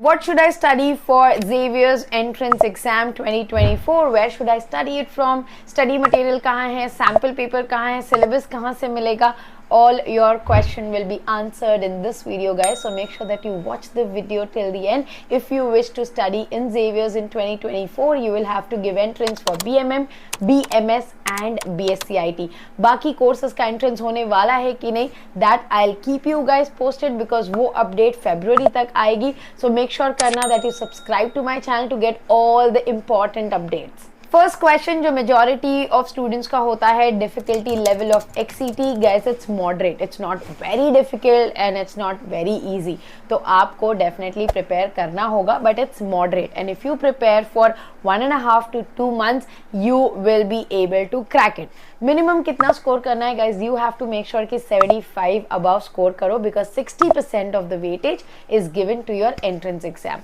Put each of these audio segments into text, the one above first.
What should I study for Xavier's entrance exam 2024? Where should I study it from? Study material कहाँ है? Sample paper कहाँ है? Syllabus कहाँ से मिलेगा? All your question will be answered in this video, guys. So make sure that you watch the video till the end. If you wish to study in Xavier's in 2024, you will have to give entrance for BMM, BMS and BSc IT. बाकी courses का entrance होने वाला है कि नहीं, that I'll keep you guys posted because वो update February तक आएगी. So make sure करना that you subscribe to my channel to get all the important updates. First question जो मेजॉरिटी ऑफ स्टूडेंट्स का होता है, डिफिकल्टी लेवल ऑफ एक्सीटी. Guys, it's moderate, it's not very difficult and it's not very easy. तो आपको definitely prepare करना होगा, but it's moderate and if you prepare for 1.5 to 2 months you will be able to crack it. Minimum कितना score करना है guys? You have to make sure कि 75 above score करो because 60% of the weightage is given to your entrance exam.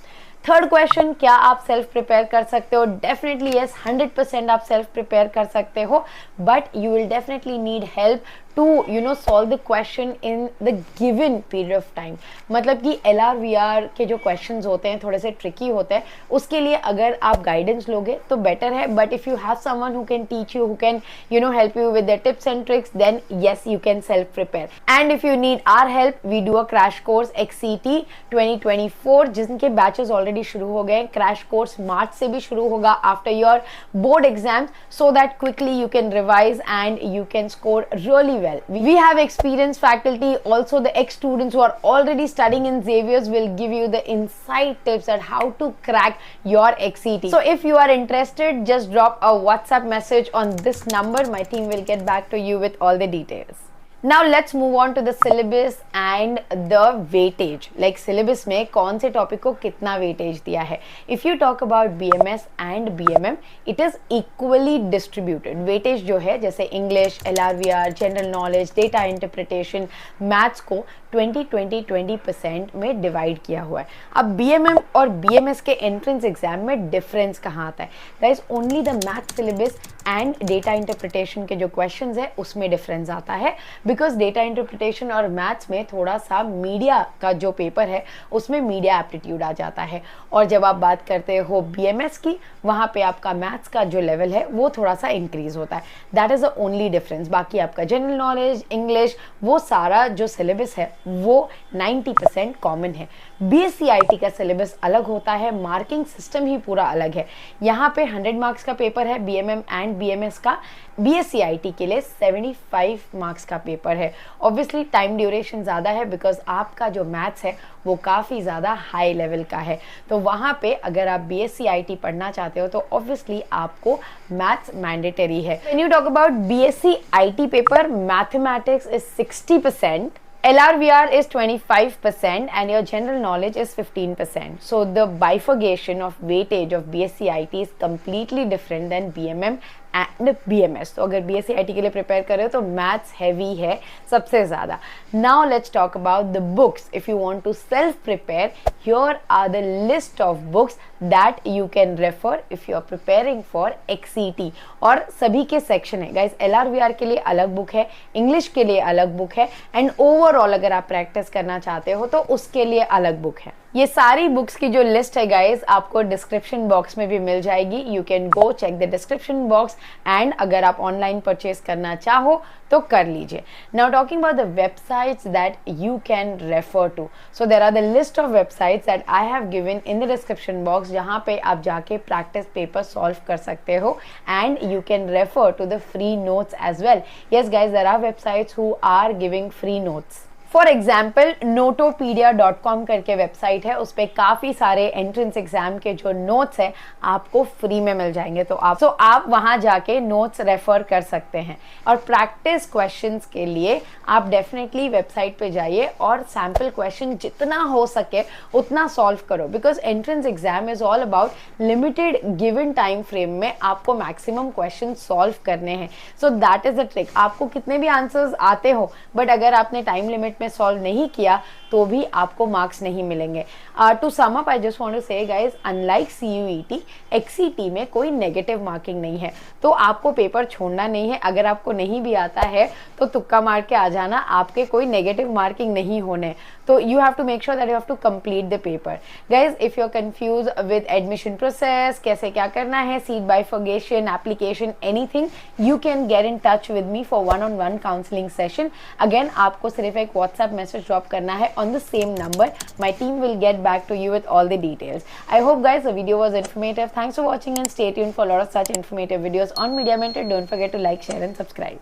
Third question, क्या आप self prepare कर सकते हो? डेफिनेटली यस, 100% आप सेल्फ प्रिपेयर कर सकते हो, but you will definitely need help to solve the question in the given period of time. मतलब कि LRVR के जो क्वेश्चंस होते हैं थोड़े से ट्रिकी होते हैं, उसके लिए अगर आप गाइडेंस लोगे तो बेटर है. But if you have someone who can teach you, who can help you with the tips and tricks, then yes you can self prepare. And if you need our help, we do a crash course XCT 2024 जिनके batches already शुरू हो गए. Crash course मार्च से भी शुरू होगा after your board exam, so that quickly you can revise and you can score really well. We have experienced faculty, also the ex-students who are already studying in Xavier's will give you the inside tips on how to crack your XCT. So if you are interested, just drop a WhatsApp message on this number. My team will get back to you with all the details. Now let's move on to the syllabus and the weightage. Like syllabus में कौन से topic को कितना weightage दिया है. If you talk about BMS and BMM, it is equally distributed. Weightage जो है जैसे English, LRVR, General Knowledge, Data Interpretation, Maths को 20% में डिवाइड किया हुआ है. अब BMM और BMS के एंट्रेंस एग्जाम में डिफरेंस कहाँ आता है? Guys, only the math syllabus and data interpretation के जो क्वेश्चंस है उसमें डिफरेंस आता है, बिकॉज डेटा इंटरप्रिटेशन और मैथ्स में थोड़ा सा मीडिया का जो पेपर है उसमें मीडिया एप्टीट्यूड आ जाता है. और जब आप बात करते हो BMS की, वहाँ पे आपका मैथ्स का जो लेवल है वो थोड़ा सा इंक्रीज होता है. That is the only difference. बाकी आपका जनरल नॉलेज, इंग्लिश, वो सारा जो सिलेबस है वो 90% कॉमन है. BSc IT का सिलेबस अलग होता है, मार्किंग सिस्टम ही पूरा अलग है. यहाँ पे 100 मार्क्स का पेपर है BMM एंड BMS का. BSc IT के लिए 75 मार्क्स का पेपर है. ऑब्वियसली टाइम ड्यूरेशन ज़्यादा है बिकॉज आपका जो मैथ्स है वो काफ़ी ज़्यादा हाई लेवल का है. तो वहाँ पे अगर आप BSc IT पढ़ना चाहते हो तो ऑब्वियसली आपको मैथ्स मैंडेटरी है. When you talk about BSc IT paper, mathematics is 60%, LRVR is 25% and your general knowledge is 15%. So the bifurcation of weightage of BSc IT is completely different than BMM and BMS. तो अगर BSc IT के लिए prepare कर रहे हो तो maths heavy है सबसे ज़्यादा. Now let's talk about the books. If you want to self prepare, here are the list of books that you can refer if you are preparing for XCT. और सभी के सेक्शन है guys. LRVR के लिए अलग book है, English के लिए अलग बुक है, एंड ओवरऑल अगर आप प्रैक्टिस करना चाहते हो तो उसके लिए अलग बुक है. ये सारी बुक्स की जो लिस्ट है गाइज आपको डिस्क्रिप्शन बॉक्स में भी मिल जाएगी. You can go check the description box and अगर आप ऑनलाइन परचेज करना चाहो तो कर लीजिए. Now talking about the websites that you can refer to. So there are the list of websites that I have given in the description box जहाँ पे आप जाके प्रैक्टिस पेपर सॉल्व कर सकते हो and you can refer to the free notes as well. Yes guys, there are websites who are giving free notes. For example notopedia.com करके website है, उस पर काफ़ी सारे एंट्रेंस एग्जाम के जो नोट्स हैं आपको फ्री में मिल जाएंगे. तो आप वहाँ जाके नोट्स रेफर कर सकते हैं. और प्रैक्टिस क्वेश्चंस के लिए आप डेफिनेटली वेबसाइट पे जाइए और सैम्पल क्वेश्चन जितना हो सके उतना सॉल्व करो, because entrance exam is all about limited given time frame में आपको मैक्सिमम क्वेश्चन सॉल्व करने हैं. So that is the trick. आपको कितने भी आंसर्स आते हो बट अगर आपने टाइम लिमिट में सॉल्व नहीं किया तो भी आपको मार्क्स नहीं मिलेंगे. To sum up, I just want to say guys, unlike CUET, XCT में कोई नेगेटिव मार्किंग नहीं है. तो आपको पेपर छोड़ना नहीं है. अगर आपको नहीं भी आता है तो तुक्का मार के आ जाना, आपके कोई नेगेटिव मार्किंग नहीं होने. तो So you have to make sure that you have to complete the paper. Guys, if you're confused with admission process, कैसे क्या करना है, seat bifurcation, application, anything, you can get in touch with me for one-on-one counseling session. Again, आपको सिर्फ एक WhatsApp message drop करना है on the same number. My team will get back to you with all the details. I hope guys the video was informative. Thanks for watching and stay tuned for a lot of such informative videos on Media Mentor. Don't forget to like, share and subscribe.